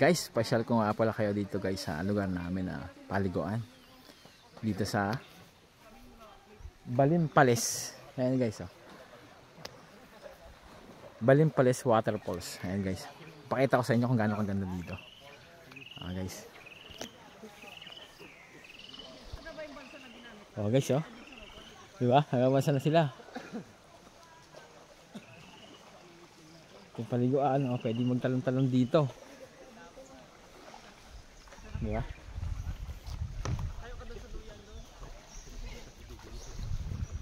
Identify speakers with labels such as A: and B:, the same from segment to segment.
A: Guys, special ko nga pala kayo dito guys sa lugar namin na paliguan. Dito sa Balimpales. Ayan guys, oh. Balimpales Waterfalls. Ayan guys. Pakita ko sa inyo kung gaano kaganda dito. Guys. Oh guys, oh. Diba? Nagabansa na sila. Yung paliguan, oh, pwede magtalon-talon dito. Diba?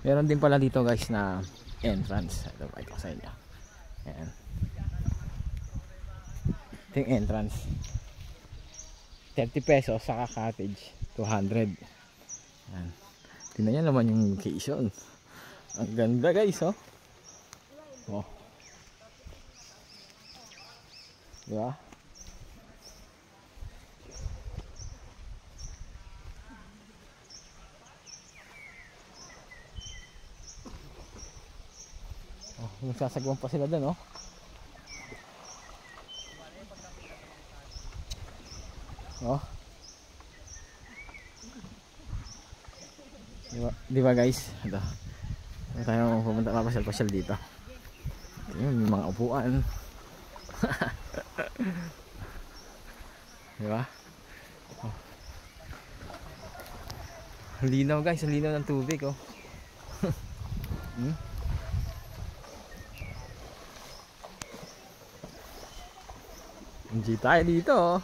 A: Meron din pala dito guys na entrance. Ito, ito sa inyo. Ayan. Ito yung entrance. 30 pesos saka cottage 200. Ayan. Tingnan nyo naman yung location. Ang ganda guys, oh. Oh. Diba? Oh, nagsasagwan pa sila dun, oh. Oh. Diba guys? Ito. Ito tayo pumunta papasyal-pasyal dito. Yung mga upuan. Diba? Oh. Linaw guys, linaw ng tubig, oh. Enjoy tayo dito, oh.